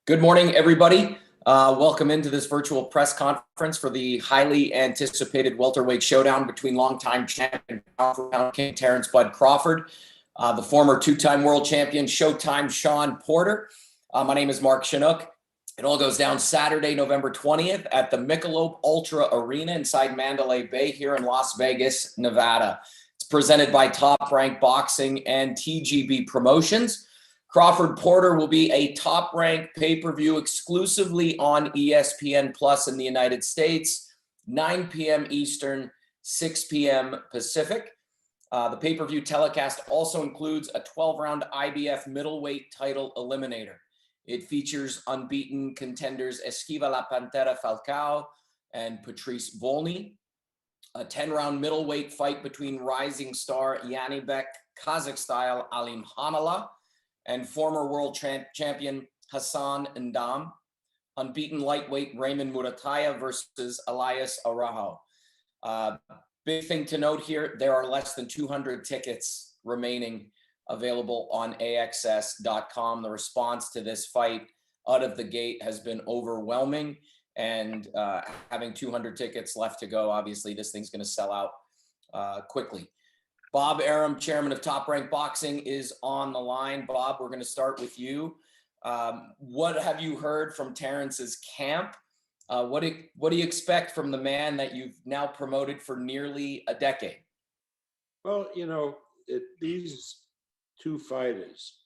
Good morning, everybody. Welcome into this virtual press conference for the highly anticipated welterweight showdown between longtime champion King Terence "Bud" Crawford, the former two-time world champion Showtime Shawn Porter. My name is Mark Chinook. It all goes down Saturday, November 20th at the Michelob ULTRA Arena inside Mandalay Bay here in Las Vegas, Nevada. It's presented by Top Rank Boxing and TGB Promotions. Crawford Porter will be a Top Rank pay-per-view exclusively on ESPN Plus in the United States, 9 p.m. Eastern, 6 p.m. Pacific. The pay-per-view telecast also includes a 12-round IBF middleweight title eliminator. It features unbeaten contenders Esquiva La Pantera Falcao and Patrice Volny, a 10-round middleweight fight between rising star Yanibek Kazakh-style Alim Hamala and former world champion Hassan Ndam, unbeaten lightweight Raymond Murataya versus Elias Araujo. Big thing to note here, there are less than 200 tickets remaining available on AXS.com. The response to this fight out of the gate has been overwhelming, and having 200 tickets left to go, obviously this thing's going to sell out quickly. Bob Arum, chairman of Top Rank Boxing, is on the line. Bob, we're going to start with you. What have you heard from Terence's camp? What do you expect from the man that you've now promoted for nearly a decade? Well, you know, these two fighters,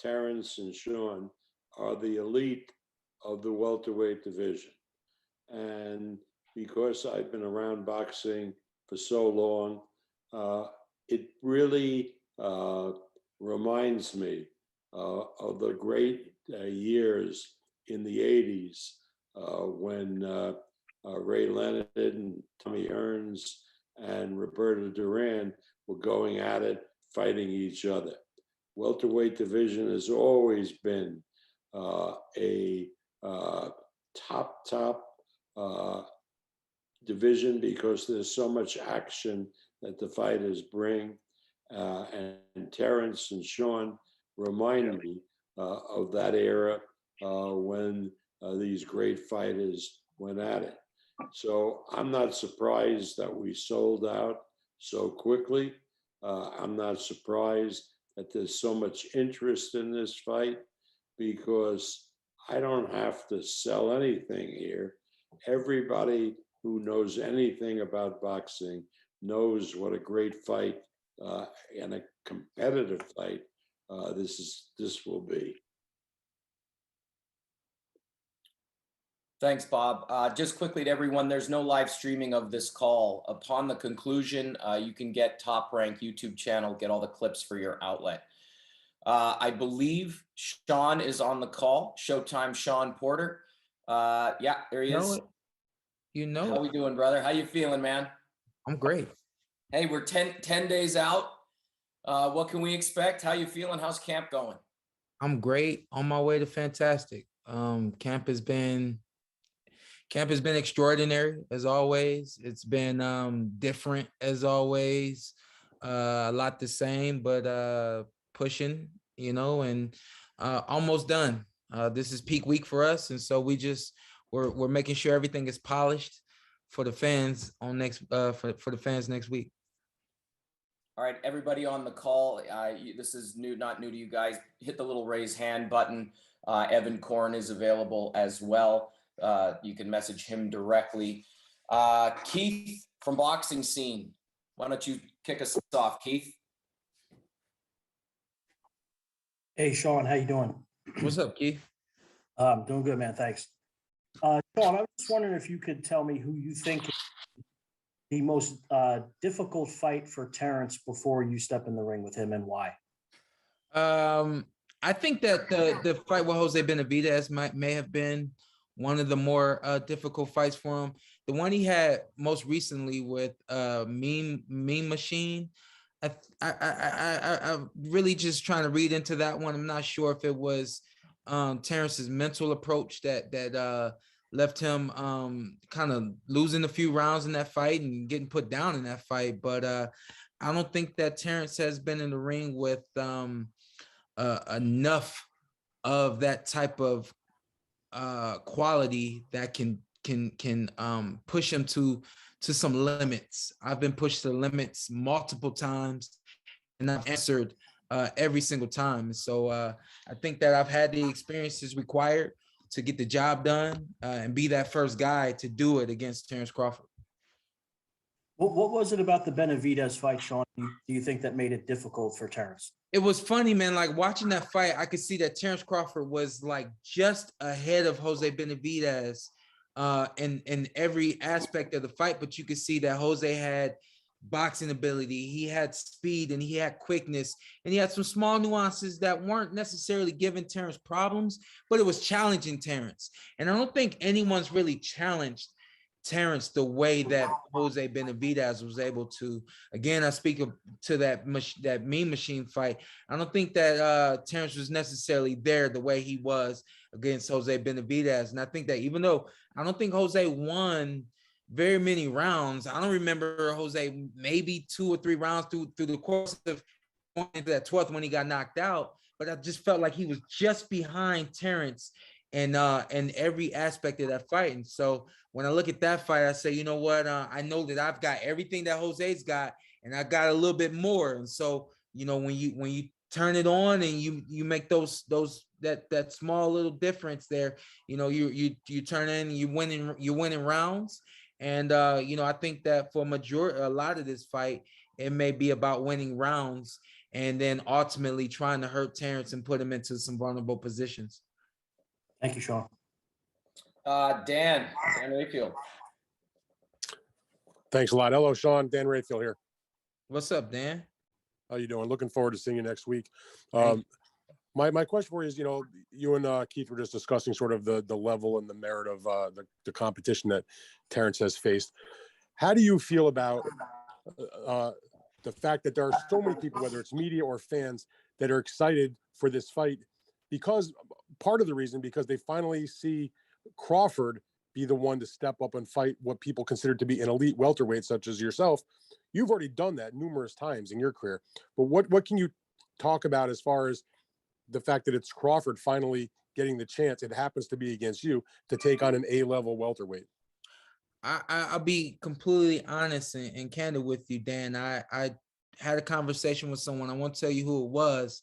Terence and Shawn, are the elite of the welterweight division. And because I've been around boxing for so long, it really reminds me of the great years in the 80s when Ray Leonard and Tommy Hearns and Roberto Duran were going at it, fighting each other. Welterweight division has always been a top division because there's so much action that the fighters bring, and Terence and Shawn remind me of that era when these great fighters went at it. So I'm not surprised that we sold out so quickly. I'm not surprised that there's so much interest in this fight because I don't have to sell anything here. Everybody who knows anything about boxing knows what a great fight and a competitive fight this will be. Thanks, Bob. Just quickly to everyone, there's no live streaming of this call. Upon the conclusion, you can get Top Rank YouTube channel, get all the clips for your outlet. I believe Shawn is on the call. Showtime Shawn Porter. Yeah, there he is. How we doing, brother? How you feeling, man? I'm great. Hey, we're 10 days out. What can we expect? How you feeling? How's camp going? I'm great. On my way to fantastic. Camp has been extraordinary as always. It's been different as always. A lot the same, but pushing, you know, and almost done. This is peak week for us, and so we're making sure everything is polished for the fans on for the fans next week. All right, everybody on the call, this is not new to you guys. Hit the little raise hand button. Evan Korn is available as well. You can message him directly. Keith from Boxing Scene, why don't you kick us off, Keith? Hey, Shawn, how you doing? What's up, Keith? Doing good, man. Thanks. Shawn, I was just wondering if you could tell me who you think is the most difficult fight for Terence before you step in the ring with him and why. I think that the fight with Jose Benavidez may have been one of the more difficult fights for him. The one he had most recently with Mean Machine, I really just trying to read into that one. I'm not sure if it was Terence's mental approach that left him kind of losing a few rounds in that fight and getting put down in that fight. But I don't think that Terence has been in the ring with enough of that type of quality that can push him to some limits. I've been pushed to the limits multiple times, and I've answered every single time. So I think that I've had the experiences required to get the job done and be that first guy to do it against Terence Crawford. What was it about the Benavidez fight, Shawn? Do you think that made it difficult for Terence? It was funny, man. Like watching that fight, I could see that Terence Crawford was like just ahead of Jose Benavidez in every aspect of the fight. But you could see that Jose had boxing ability, he had speed, and he had quickness, and he had some small nuances that weren't necessarily giving Terence problems, but it was challenging Terence. And I don't think anyone's really challenged Terence the way that Jose Benavidez was able to. Again, I speak to that Mean Machine fight. I don't think that Terence was necessarily there the way he was against Jose Benavidez. And I think that even though I don't think Jose won very many rounds, I don't remember Jose maybe 2 or 3 rounds through the course of that 12th when he got knocked out. But I just felt like he was just behind Terence in every aspect of that fight. And so when I look at that fight, I say, you know what? I know that I've got everything that Jose's got, and I got a little bit more. And so, you know, when you turn it on and you make that small little difference there, you know, you turn in, you're winning rounds. And you know, I think that for a lot of this fight, it may be about winning rounds and then ultimately trying to hurt Terence and put him into some vulnerable positions. Thank you, Shawn. Dan Rayfield. Thanks a lot. Hello, Shawn. Dan Rayfield here. What's up, Dan? How you doing? Looking forward to seeing you next week. My question for you is, you know, you and Keith were just discussing sort of the level and the merit of the competition that Terence has faced. How do you feel about the fact that there are so many people, whether it's media or fans, that are excited for this fight? Because part of the reason, because they finally see Crawford be the one to step up and fight what people consider to be an elite welterweight, such as yourself. You've already done that numerous times in your career. But what can you talk about as far as the fact that it's Crawford finally getting the chance, it happens to be against you, to take on an A-level welterweight? I'll be completely honest and candid with you, Dan. I had a conversation with someone. I won't tell you who it was,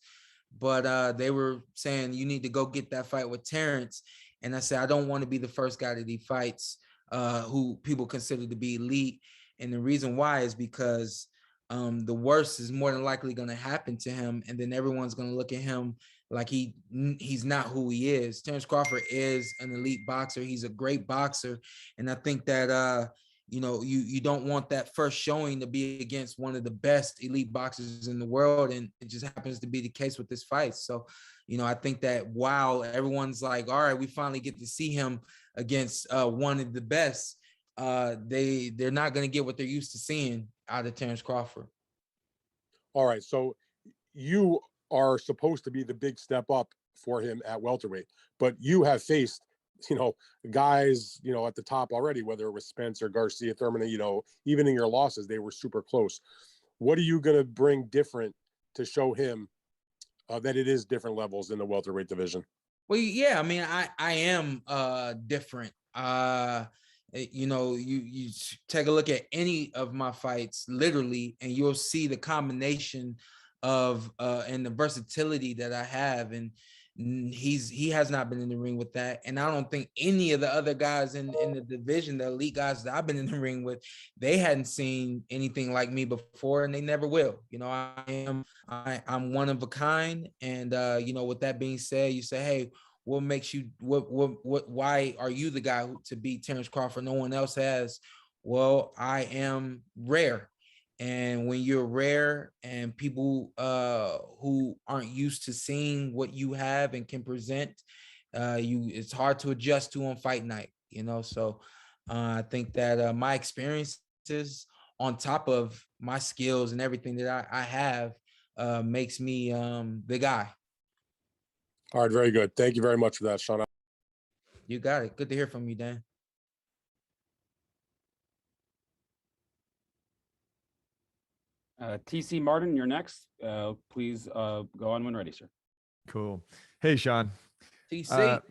but they were saying you need to go get that fight with Terence. And I said, I don't want to be the first guy that he fights who people consider to be elite. And the reason why is because the worst is more than likely going to happen to him. And then everyone's going to look at him like he's not who he is. Terence Crawford is an elite boxer. He's a great boxer. And I think that, you know, you don't want that first showing to be against one of the best elite boxers in the world. And it just happens to be the case with this fight. So, you know, I think that while everyone's like, all right, we finally get to see him against one of the best, they're not going to get what they're used to seeing out of Terence Crawford. All right. So you are supposed to be the big step up for him at welterweight, but you have faced, you know, guys, you know, at the top already, whether it was Spencer, Garcia, Thurman, you know, even in your losses, they were super close. What are you going to bring different to show him that it is different levels in the welterweight division? Well, yeah, I mean, I am different. You know, you take a look at any of my fights, literally, and you'll see the combination of and the versatility that I have. And he has not been in the ring with that. And I don't think any of the other guys in the division, the elite guys that I've been in the ring with, they hadn't seen anything like me before, and they never will. You know, I'm one of a kind. And you know, with that being said, you say, hey, what makes you why are you the guy to beat Terence Crawford? No one else has. Well, I am rare. And when you're rare and people who aren't used to seeing what you have and can present, it's hard to adjust to on fight night, you know? So I think that my experiences on top of my skills and everything that I have makes me the guy. All right. Very good. Thank you very much for that, Shawn. You got it. Good to hear from you, Dan. TC Martin, you're next. Please go on when ready, sir. Cool. Hey, Shawn. TC.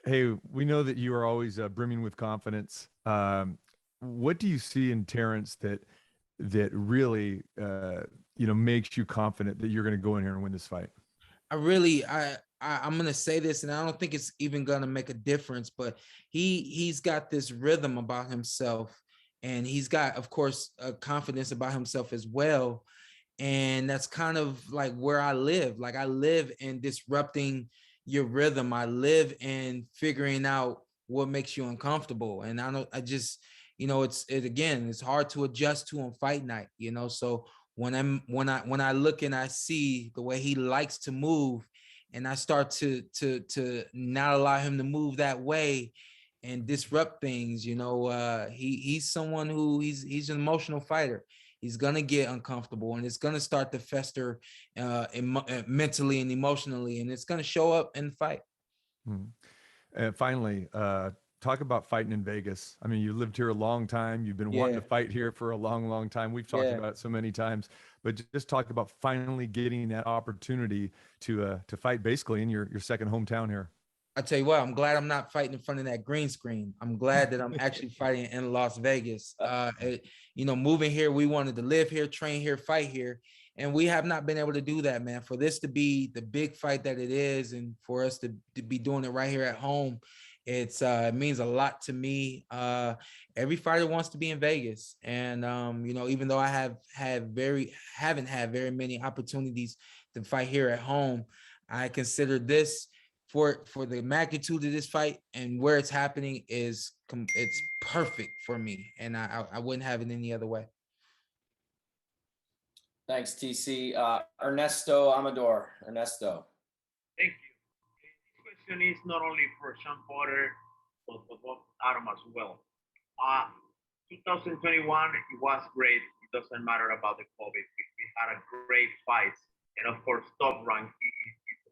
Hey, we know that you are always brimming with confidence. What do you see in Terence that really makes you confident that you're going to go in here and win this fight? I'm gonna say this, and I don't think it's even gonna make a difference, but he's got this rhythm about himself, and he's got, of course, a confidence about himself as well. And that's kind of like where I live. Like, I live in disrupting your rhythm. I live in figuring out what makes you uncomfortable. And it's hard to adjust to on fight night, So when I look and I see the way he likes to move, and I start to not allow him to move that way and disrupt things, he's someone who he's an emotional fighter. He's gonna get uncomfortable, and it's gonna start to fester mentally and emotionally, and it's gonna show up in the fight. Finally, talk about fighting in Vegas. I mean, you lived here a long time. You've been wanting to fight here for a long, long time. We've talked about it so many times, but just talk about finally getting that opportunity to fight basically in your second hometown here. I tell you what, I'm glad I'm not fighting in front of that green screen. I'm glad that I'm actually fighting in Las Vegas. Moving here, we wanted to live here, train here, fight here, and we have not been able to do that, man. For this to be the big fight that it is, and for us to be doing it right here at home, it means a lot to me. Every fighter wants to be in Vegas, and even though I haven't had very many opportunities to fight here at home, I consider this, for the magnitude of this fight and where it's happening, it's perfect for me, and I wouldn't have it any other way. Thanks, TC. Ernesto Amador. Ernesto. Thank you. This question is not only for Shawn Porter, but for both Arum as well. 2021, it was great. It doesn't matter about the COVID. We had a great fight, and of course, Top Rank is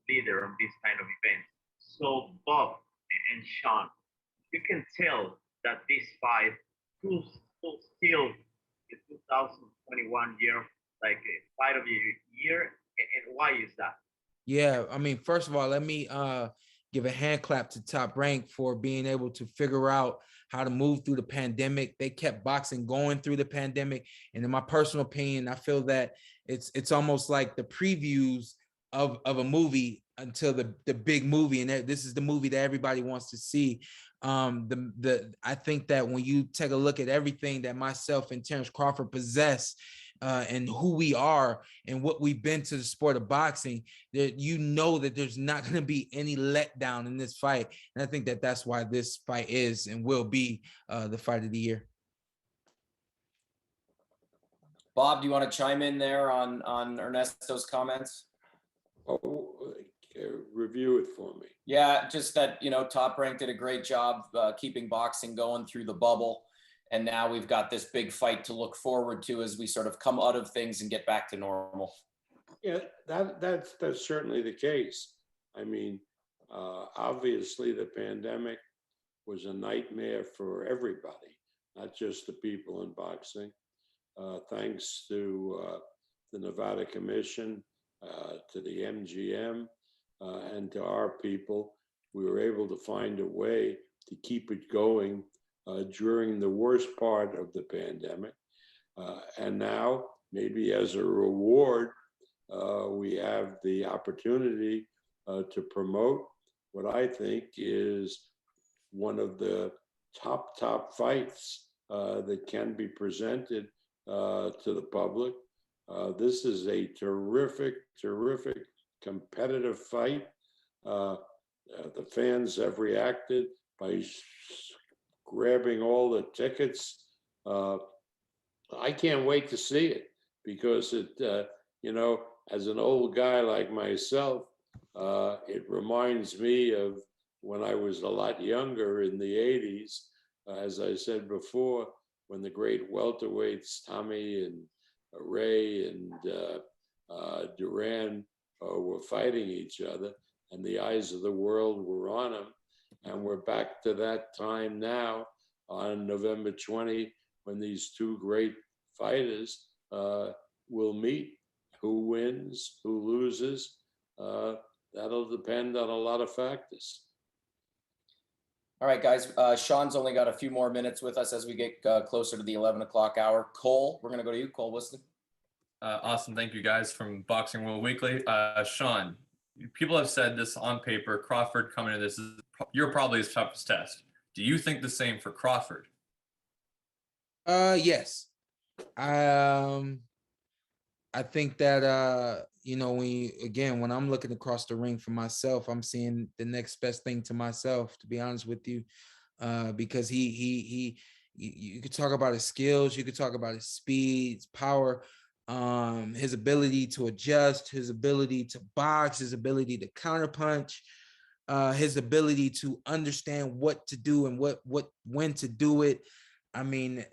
the leader on this kind of event. So Bob and Shawn, you can tell that this fight will still the 2021 year, like a fight of the year, and why is that? Yeah, I mean, first of all, let me give a hand clap to Top Rank for being able to figure out how to move through the pandemic. They kept boxing going through the pandemic, and in my personal opinion, I feel that it's almost like the previews of a movie until the big movie, and this is the movie that everybody wants to see. I think that when you take a look at everything that myself and Terence Crawford possess, and who we are and what we've been to the sport of boxing, that that there's not going to be any letdown in this fight. And I think that that's why this fight is and will be the fight of the year. Bob, do you want to chime in there on Ernesto's comments? Review it for me. Yeah, just that, Top Rank did a great job keeping boxing going through the bubble. And now we've got this big fight to look forward to as we sort of come out of things and get back to normal. Yeah, that's certainly the case. I mean, obviously the pandemic was a nightmare for everybody, not just the people in boxing. Thanks to the Nevada Commission, to the MGM, and to our people, we were able to find a way to keep it going during the worst part of the pandemic. And now, maybe as a reward, we have the opportunity to promote what I think is one of the top fights that can be presented to the public. This is a terrific competitive fight. The fans have reacted by grabbing all the tickets. I can't wait to see it, because it, as an old guy like myself, it reminds me of when I was a lot younger in the 80s, as I said before, when the great welterweights, Tommy and Ray and Duran, were fighting each other, and the eyes of the world were on them. And we're back to that time now on November 20, when these two great fighters will meet. Who wins, who loses, that'll depend on a lot of factors. All right, guys. Sean's only got a few more minutes with us as we get closer to the 11 o'clock hour. Cole, we're going to go to you. Cole Wiston. Awesome. Thank you, guys, from Boxing World Weekly. Shawn, people have said this on paper. Crawford coming to this, you're probably his toughest test. Do you think the same for Crawford? Yes. I think that when I'm looking across the ring for myself, I'm seeing the next best thing to myself, to be honest with you. Because you could talk about his skills, you could talk about his speed, his power, his ability to adjust, his ability to box, his ability to counterpunch, his ability to understand what to do and when to do it. I mean,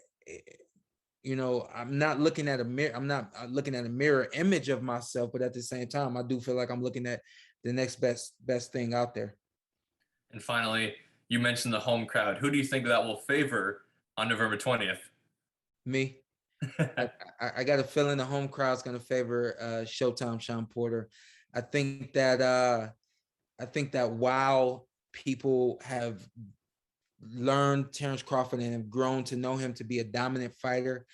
I'm not looking at a mirror. I'm not looking at a mirror image of myself, but at the same time, I do feel like I'm looking at the next best thing out there. And finally, you mentioned the home crowd. Who do you think that will favor on November 20th? Me. I got a feeling the home crowd's going to favor Showtime Shawn Porter. I think that while people have learned Terence Crawford and have grown to know him to be a dominant fighter,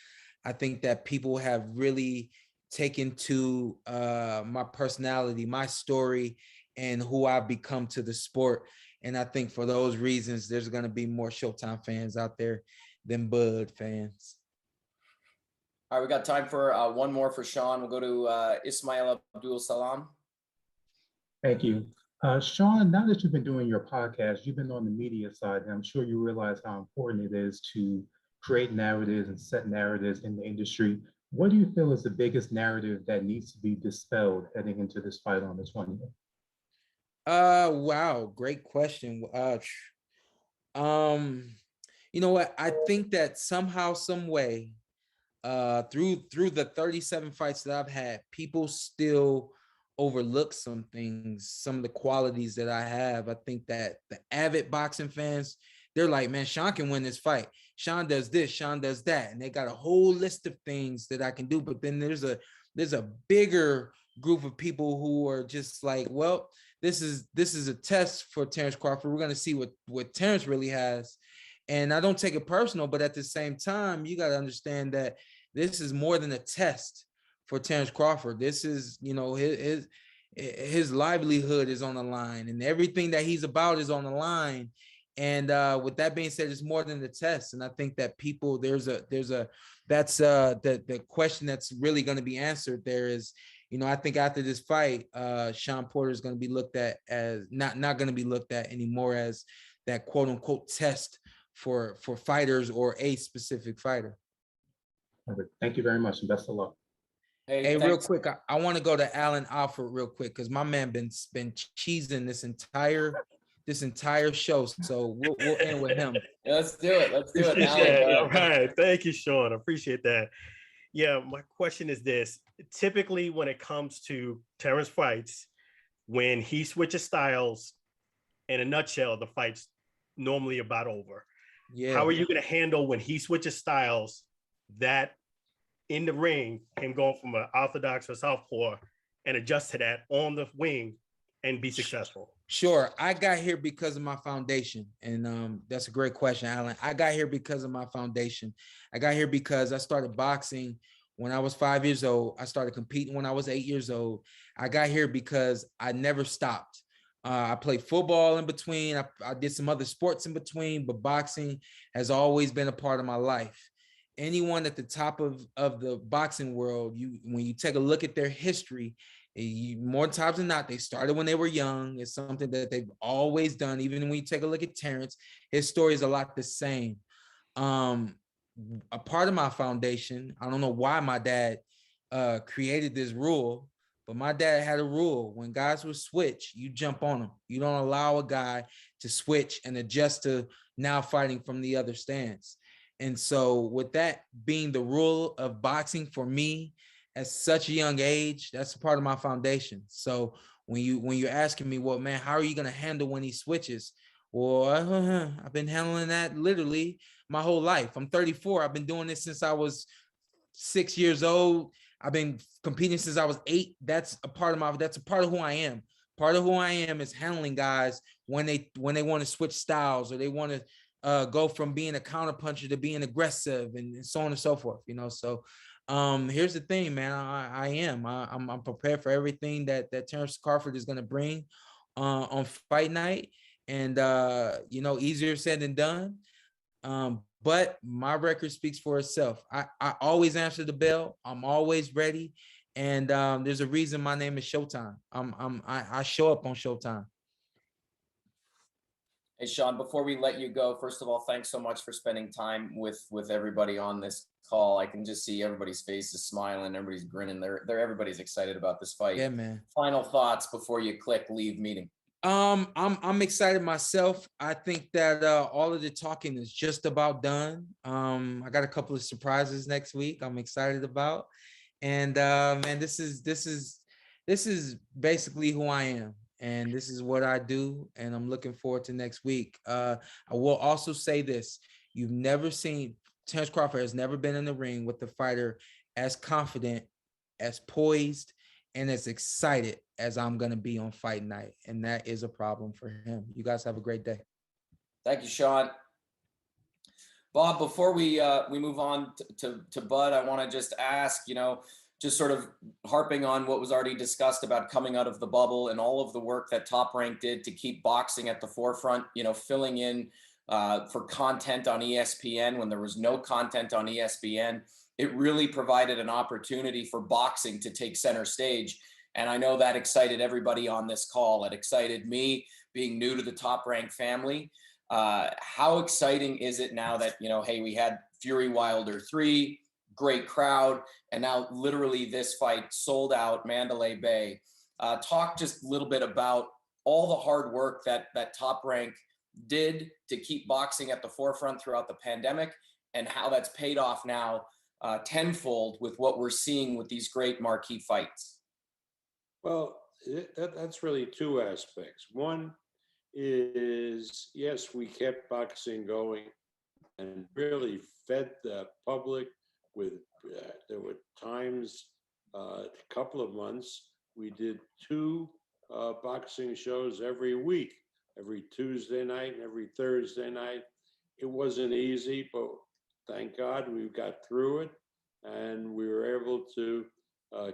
I think that people have really taken to my personality, my story, and who I've become to the sport. And I think for those reasons, there's going to be more Showtime fans out there than Bud fans. All right, we got time for one more for Shawn. We'll go to Ismail Abdul Salam. Thank you. Shawn, now that you've been doing your podcast, you've been on the media side, and I'm sure you realize how important it is to create narratives and set narratives in the industry. What do you feel is the biggest narrative that needs to be dispelled heading into this fight on the 20th? Wow, great question. You know what? I think that somehow, some way, through the 37 fights that I've had, people still overlook some things, some of the qualities that I have. I think that the avid boxing fans, they're like, man, Shawn can win this fight. Shawn does this, Shawn does that. And they got a whole list of things that I can do. But then there's a bigger group of people who are just like, well, this is a test for Terence Crawford. We're going to see what Terence really has. And I don't take it personal, but at the same time, you got to understand that this is more than a test for Terence Crawford. This is, his livelihood is on the line, and everything that he's about is on the line. And with that being said, it's more than the test. And I think that people, the question that's really going to be answered there is, I think after this fight, Shawn Porter is going to be looked at as not going to be looked at anymore as that quote unquote test for fighters or a specific fighter. Thank you very much, and best of luck. Hey, real quick, I want to go to Alan Alford real quick, because my man been cheesing this entire show. So we'll end with him. Let's do it. Alan, all right. Thank you, Shawn. I appreciate that. Yeah, my question is this. Typically, when it comes to Terence fights, when he switches styles, in a nutshell, the fight's normally about over. Yeah. How are you going to handle when he switches styles, that in the ring, him going from an orthodox or southpaw, and adjust to that on the wing and be successful? Sure. I got here because of my foundation. And that's a great question, Alan. I got here because of my foundation. I got here because I started boxing when I was 5 years old. I started competing when I was 8 years old. I got here because I never stopped. I played football in between. I did some other sports in between, but boxing has always been a part of my life. Anyone at the top of the boxing world, when you take a look at their history, more times than not, they started when they were young. It's something that they've always done. Even when you take a look at Terence, his story is a lot the same. A part of my foundation, I don't know why my dad created this rule, but my dad had a rule: when guys would switch, you jump on them. You don't allow a guy to switch and adjust to now fighting from the other stance. And so with that being the rule of boxing for me at such a young age, that's a part of my foundation. So when you're asking me, well, man, how are you going to handle when he switches? Well, I've been handling that literally my whole life. I'm 34. I've been doing this since I was 6 years old. I've been competing since I was 8. That's a part of who I am, Part of who I am is handling guys when they want to switch styles, or they want to go from being a counterpuncher to being aggressive, and so on and so forth. So here's the thing, man. I'm prepared for everything that Terence Crawford is going to bring on fight night, and easier said than done. But my record speaks for itself. I always answer the bell. I'm always ready. And there's a reason my name is Showtime. I show up on Showtime. Hey, Shawn, before we let you go, first of all, thanks so much for spending time with everybody on this call. I can just see everybody's faces smiling, everybody's grinning. Everybody's excited about this fight. Yeah, man. Final thoughts before you click leave meeting. I'm excited myself. I think that all of the talking is just about done. I got a couple of surprises next week I'm excited about. And man, this is basically who I am, and this is what I do, and I'm looking forward to next week. I will also say this: you've never seen Terence Crawford has never been in the ring with the fighter as confident, as poised, and as excited as I'm gonna be on fight night, and that is a problem for him. You guys have a great day. Thank you, Shawn. Bob, before we move on to Bud, I want to just ask, just sort of harping on what was already discussed about coming out of the bubble and all of the work that Top Rank did to keep boxing at the forefront, filling in for content on ESPN when there was no content on ESPN. It really provided an opportunity for boxing to take center stage. And I know that excited everybody on this call. It excited me, being new to the Top Rank family. How exciting is it now that, hey, we had Fury Wilder 3, great crowd, and now literally this fight sold out, Mandalay Bay. Talk just a little bit about all the hard work that Top Rank did to keep boxing at the forefront throughout the pandemic, and how that's paid off now tenfold with what we're seeing with these great marquee fights. Well, that's really two aspects. One is, yes, we kept boxing going and really fed the public with, there were times, a couple of months, we did 2 boxing shows every week, every Tuesday night and every Thursday night. It wasn't easy, but thank God we got through it, and we were able to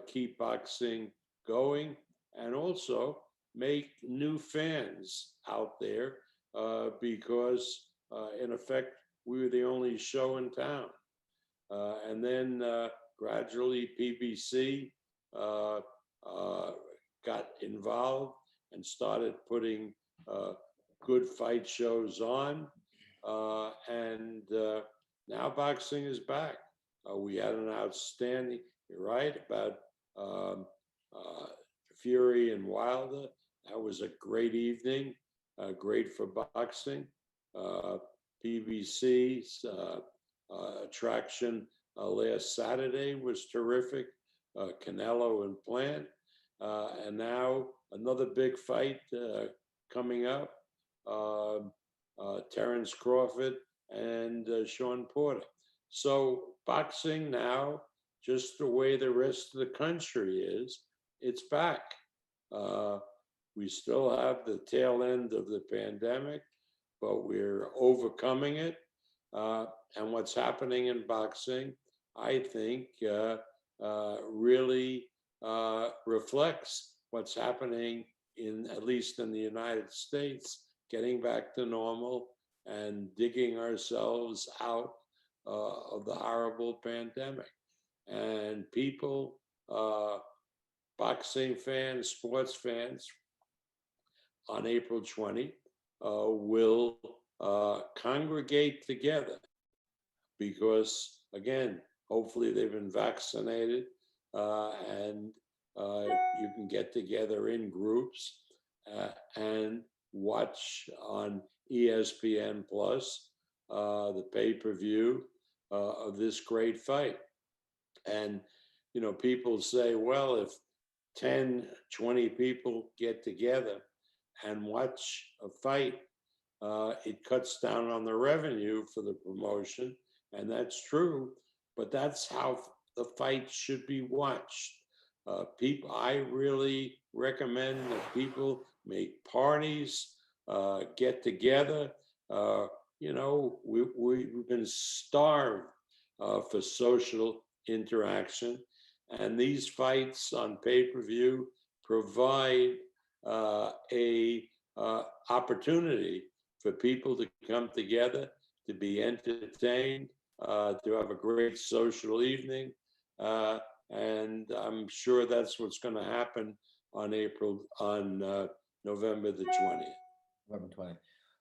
keep boxing going, and also make new fans out there because in effect, we were the only show in town. And then gradually PBC got involved and started putting good fight shows on. And now boxing is back. We had an outstanding, you're right, about Fury and Wilder. That was a great evening, great for boxing. PBC's attraction last Saturday was terrific. Canelo and Plant. And now another big fight coming up. Terence Crawford and Shawn Porter. So boxing now, just the way the rest of the country is, it's back. We still have the tail end of the pandemic, but we're overcoming it. And what's happening in boxing, I think, really reflects what's happening at least in the United States, getting back to normal and digging ourselves out of the horrible pandemic. And people, boxing fans, sports fans, on April 20 will congregate together because, again, hopefully they've been vaccinated and you can get together in groups and watch on ESPN Plus the pay-per-view of this great fight. And, people say, well, if 10, 20 people get together and watch a fight, it cuts down on the revenue for the promotion, and that's true, but that's how the fight should be watched. People, I really recommend that people make parties, get together. You know, we've been starved for social interaction, and these fights on pay-per-view provide a opportunity for people to come together, to be entertained, to have a great social evening. And I'm sure that's what's going to happen on November the 20th. November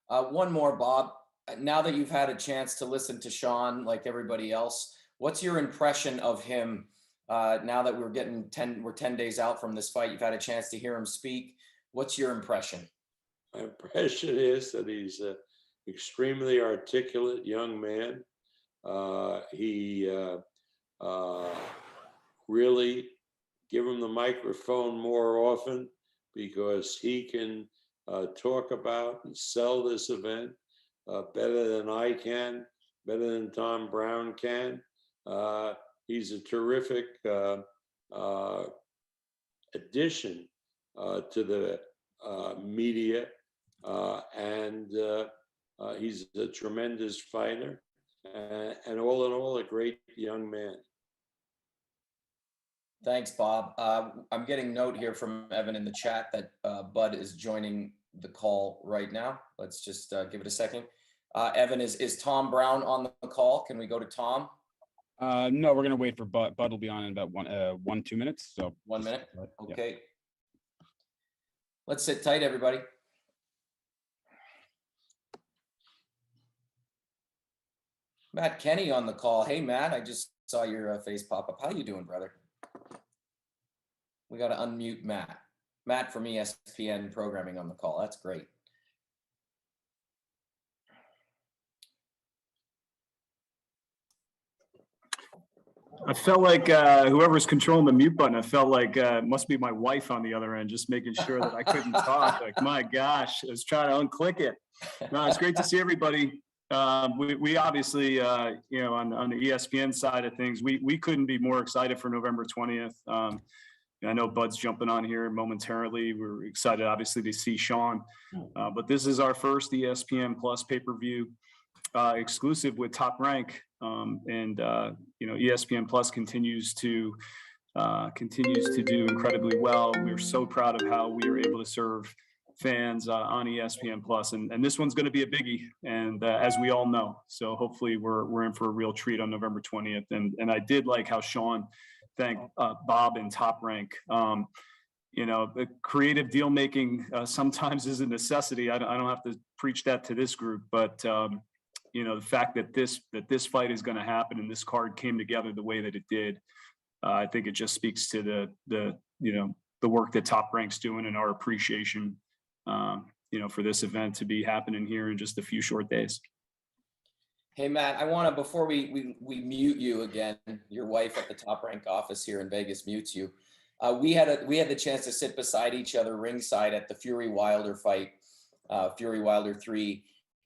20th. One more, Bob. Now that you've had a chance to listen to Shawn, like everybody else, what's your impression of him now that we're 10 days out from this fight? You've had a chance to hear him speak. What's your impression? My impression is that he's an extremely articulate young man. He really give him the microphone more often, because he can talk about and sell this event better than I can, better than Tom Brown can. He's a terrific addition to the media, and he's a tremendous fighter, and all in all, a great young man. Thanks, Bob. I'm getting note here from Evan in the chat that Bud is joining the call right now. Let's just give it a second. Evan, is Tom Brown on the call? Can we go to Tom? No, we're gonna wait for Bud. Bud will be on in about 2 minutes. So 1 minute. Yeah. Okay. Let's sit tight, everybody. Matt Kenny on the call. Hey, Matt, I just saw your face pop up. How you doing, brother? We got to unmute Matt. Matt from ESPN programming on the call. That's great. I felt like whoever's controlling the mute button, I felt like it must be my wife on the other end, just making sure that I couldn't talk. Like, my gosh, I was trying to unclick it. No, it's great to see everybody. We obviously, you know, on the ESPN side of things, we couldn't be more excited for November 20th. I know Bud's jumping on here momentarily. We're excited, obviously, to see Shawn. But this is our first ESPN Plus pay-per-view exclusive with Top Rank. And you know, ESPN Plus continues to do incredibly well. We're so proud of how we are able to serve fans on ESPN Plus, and this one's going to be a biggie, and as we all know. So hopefully we're in for a real treat on November 20th. And I did like how Shawn thanked Bob and Top Rank. You know, the creative deal making sometimes is a necessity. I don't have to preach that to this group, but you know, the fact that this fight is going to happen and this card came together the way that it did, I think it just speaks to the you know, the work that Top Rank's doing and our appreciation, you know, for this event to be happening here in just a few short days. Hey, Matt, I want to, before we mute you again, your wife at the Top Rank office here in Vegas mutes you. We had the chance to sit beside each other ringside at the Fury Wilder fight, Fury Wilder 3.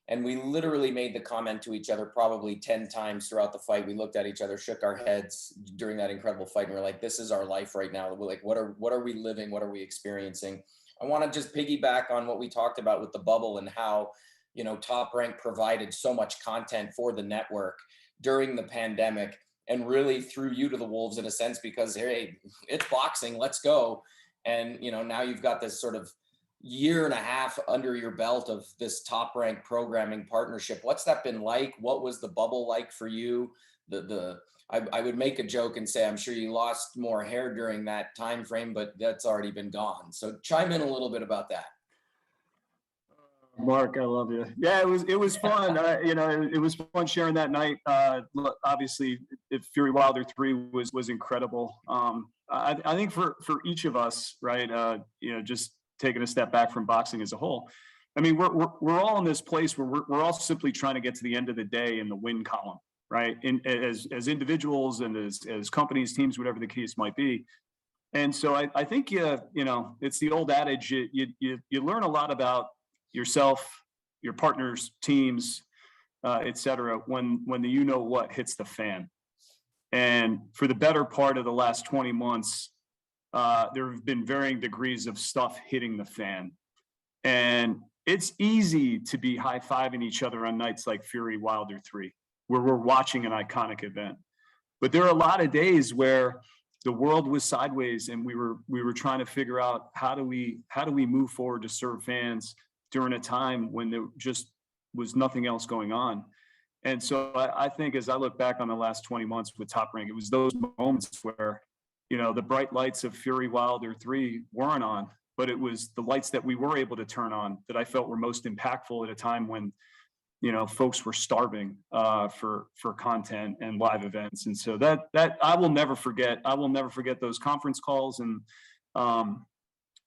And we literally made the comment to each other probably 10 times throughout the fight. We looked at each other, shook our heads during that incredible fight. And we're like, this is our life right now. We're like, what are we living? What are we experiencing? I want to just piggyback on what we talked about with the bubble and how, you know, Top Rank provided so much content for the network during the pandemic and really threw you to the wolves in a sense, because, hey, it's boxing, let's go. And, you know, now you've got this sort of year and a half under your belt of this Top Rank programming partnership. What's that been like? What was the bubble like for you? I would make a joke and say, I'm sure you lost more hair during that time frame, but that's already been gone. So chime in a little bit about that. Mark, I love you. Yeah, it was fun. You know, it was fun sharing that night. Obviously, Fury Wilder 3 was incredible. I think for each of us, right? You know, just taking a step back from boxing as a whole. I mean, we're all in this place where we're all simply trying to get to the end of the day in the win column, right? As individuals and as companies, teams, whatever the case might be. And so I think you know, it's the old adage, you learn a lot about yourself, your partners, teams, et cetera, when the you know what hits the fan. And for the better part of the last 20 months, there have been varying degrees of stuff hitting the fan. And it's easy to be high-fiving each other on nights like Fury Wilder 3, where we're watching an iconic event. But there are a lot of days where the world was sideways and we were trying to figure out how do we move forward to serve fans during a time when there just was nothing else going on. And so I think as I look back on the last 20 months with Top Rank, it was those moments where, you know, the bright lights of Fury Wilder 3 weren't on, but it was the lights that we were able to turn on that I felt were most impactful at a time when, you know, folks were starving for content and live events. And so that I will never forget. I will never forget those conference calls. And,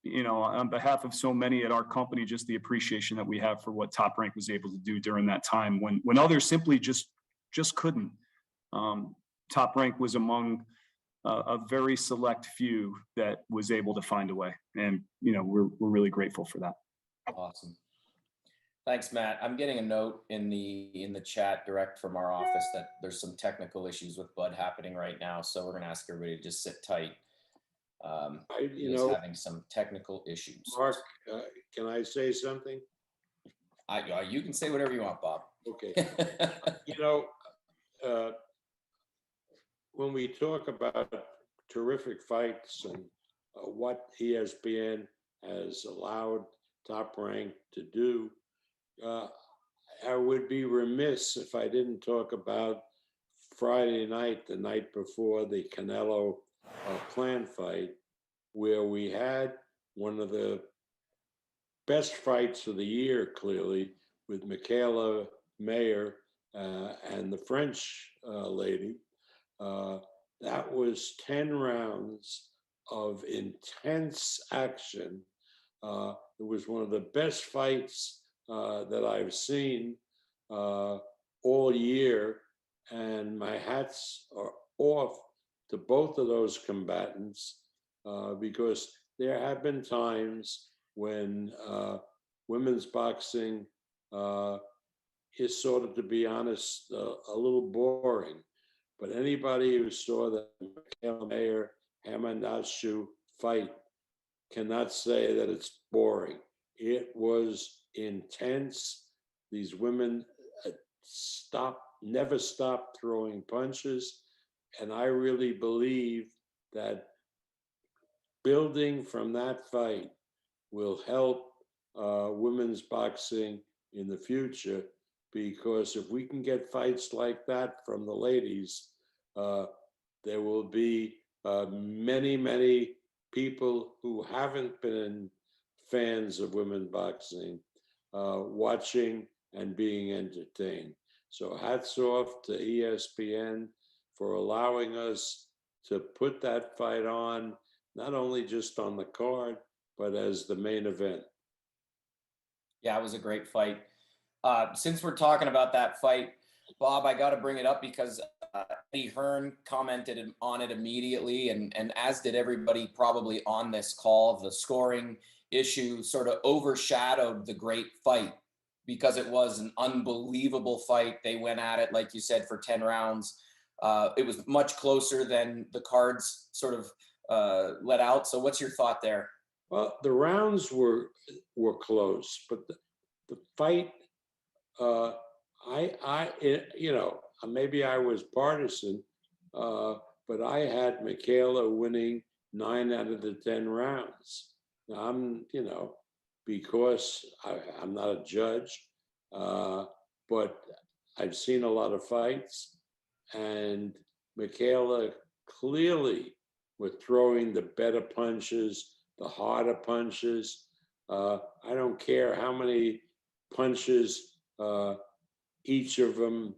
you know, on behalf of so many at our company, just the appreciation that we have for what Top Rank was able to do during that time when others simply just couldn't. Top Rank was among a very select few that was able to find a way. And, you know, we're really grateful for that. Awesome. Thanks, Matt. I'm getting a note in the chat direct from our office that there's some technical issues with Bud happening right now. So we're going to ask everybody to just sit tight. He's having some technical issues. Mark, can I say something? You can say whatever you want, Bob. Okay. You know, when we talk about terrific fights and what ESPN has allowed Top Rank to do, I would be remiss if I didn't talk about Friday night, the night before the Canelo Plant fight, where we had one of the best fights of the year, clearly, with Michaela Mayer and the French lady. That was 10 rounds of intense action. It was one of the best fights that I've seen all year, and my hats are off to both of those combatants because there have been times when women's boxing is sort of, to be honest, a little boring. But anybody who saw the Michaela Mayer Hamanashu fight cannot say that it's boring. It was intense. These women never stopped throwing punches. And I really believe that building from that fight will help women's boxing in the future, because if we can get fights like that from the ladies, there will be many, many people who haven't been fans of women's boxing watching and being entertained. So hats off to ESPN for allowing us to put that fight on, not only just on the card, but as the main event. Yeah, it was a great fight. Since we're talking about that fight, Bob, I got to bring it up because Eddie Hearn commented on it immediately, and as did everybody probably on this call. The scoring issue sort of overshadowed the great fight because it was an unbelievable fight. They went at it, like you said, for 10 rounds. It was much closer than the cards sort of let out. So what's your thought there? Well, the rounds were close, but the fight, you know, maybe I was partisan, but I had Michaela winning 9 out of the 10 rounds. Now, you know, because I'm not a judge, but I've seen a lot of fights, and Michaela clearly was throwing the better punches, the harder punches. I don't care how many punches each of them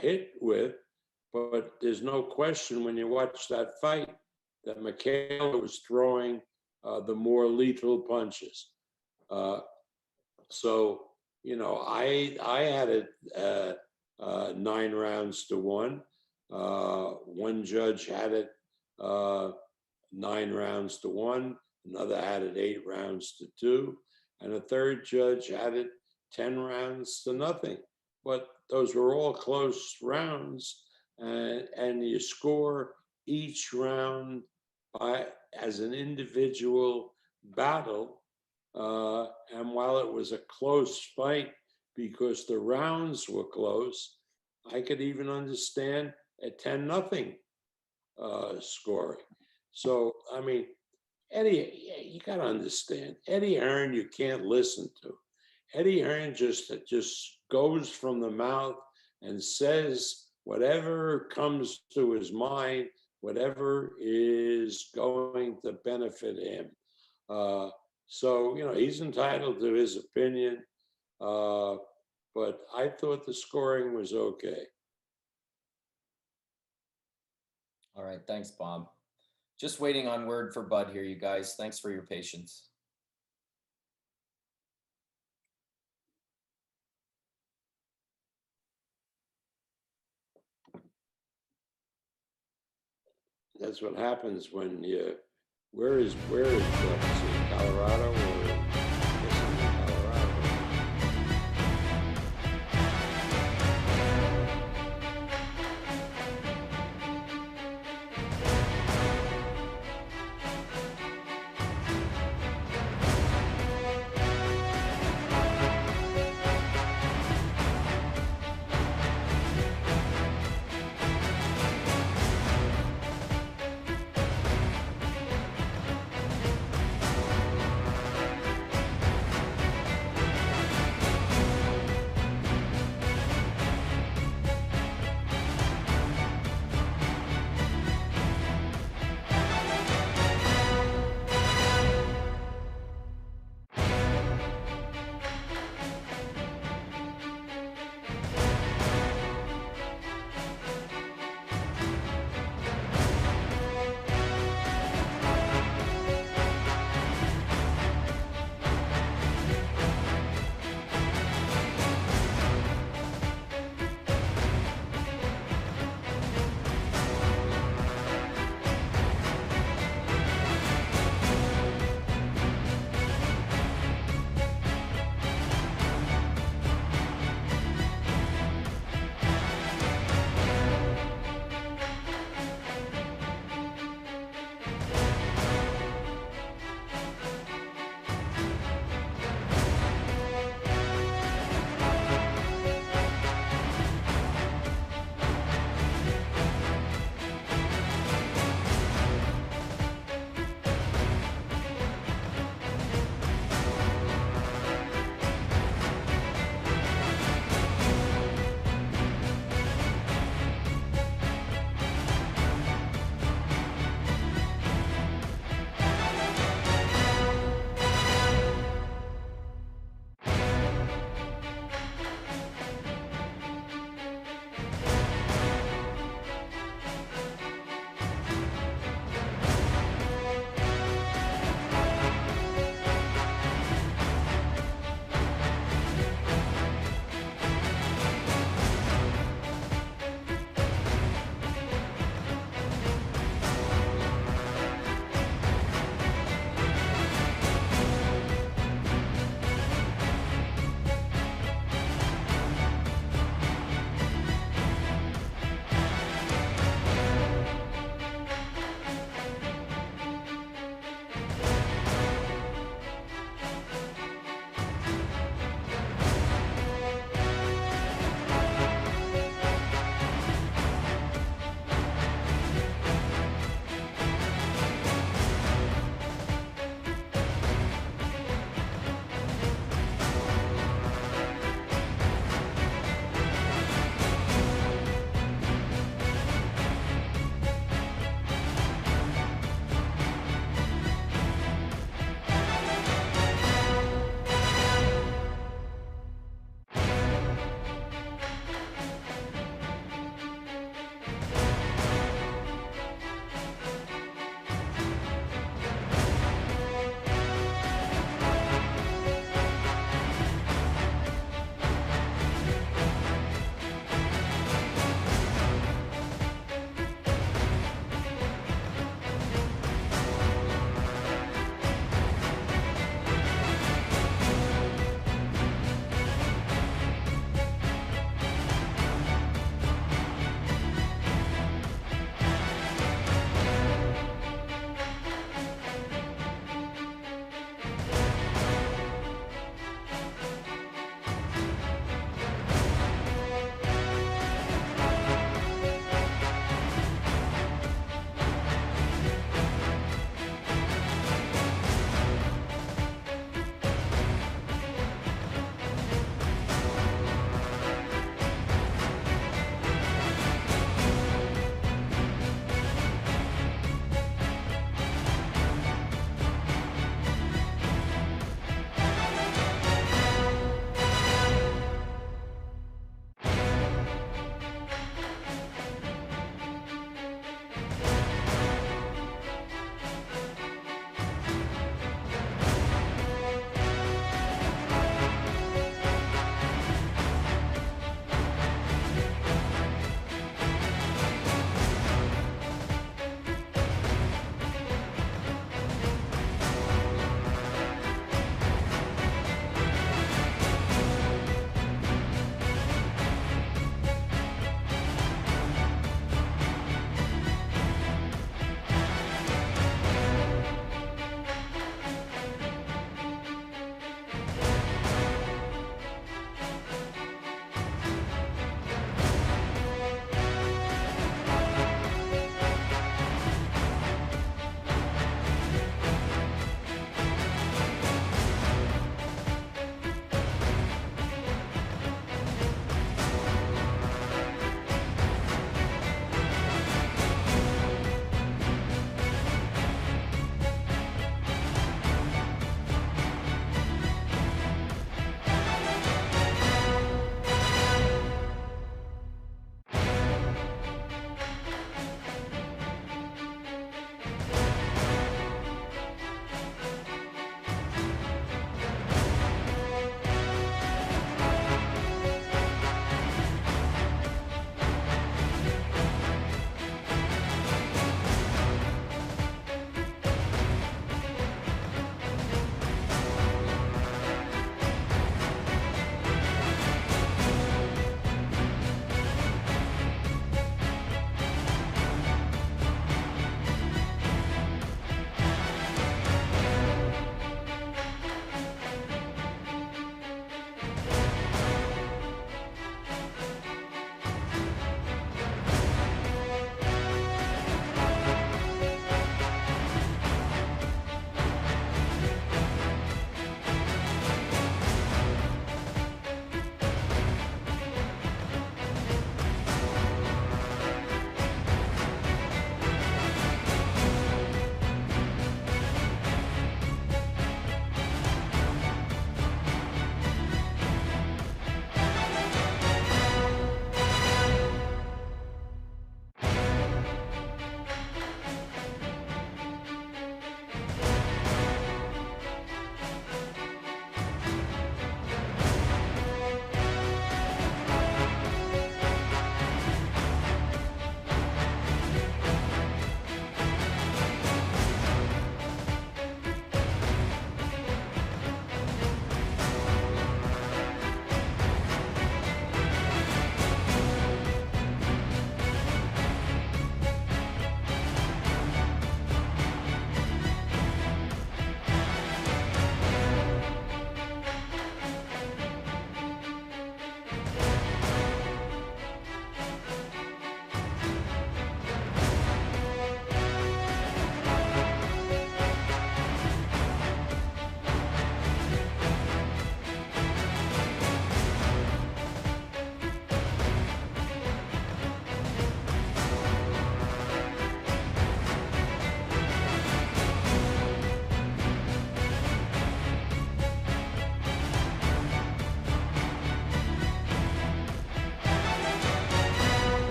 hit with, but there's no question when you watch that fight that Michaela was throwing the more lethal punches. So, you know, I had it 9 rounds to 1. One judge had it 9 rounds to 1. Another had it 8 rounds to 2. And a third judge had it 10 rounds to nothing. But those were all close rounds. And you score each round by as an individual battle. And while it was a close fight because the rounds were close, I could even understand a 10-0 scoring. So, I mean, Eddie, you got to understand, Eddie Hearn, you can't listen to. Eddie Hearn just goes from the mouth and says whatever comes to his mind, whatever is going to benefit him. So, you know, he's entitled to his opinion, but I thought the scoring was okay. All right, thanks, Bob. Just waiting on word for Bud here, you guys. Thanks for your patience. That's what happens when you, where is Bud? Is he in Colorado or?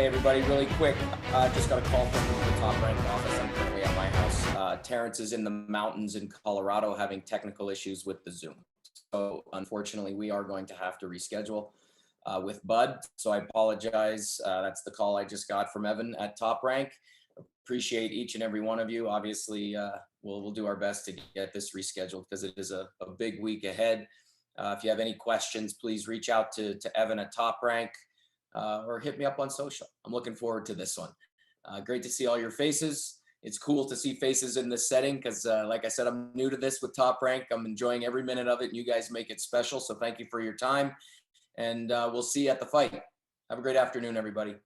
Hey, everybody, really quick. Just got a call from the Top Rank office. I'm currently at my house. Terence is in the mountains in Colorado having technical issues with the Zoom. So unfortunately, we are going to have to reschedule with Bud. So I apologize. That's the call I just got from Evan at Top Rank. Appreciate each and every one of you. Obviously, we'll do our best to get this rescheduled because it is a big week ahead. If you have any questions, please reach out to Evan at Top Rank or hit me up on social. I'm looking forward to this one. Great to see all your faces. It's cool to see faces in this setting because, like I said, I'm new to this with Top Rank. I'm enjoying every minute of it, and you guys make it special. So thank you for your time, and we'll see you at the fight. Have a great afternoon, everybody.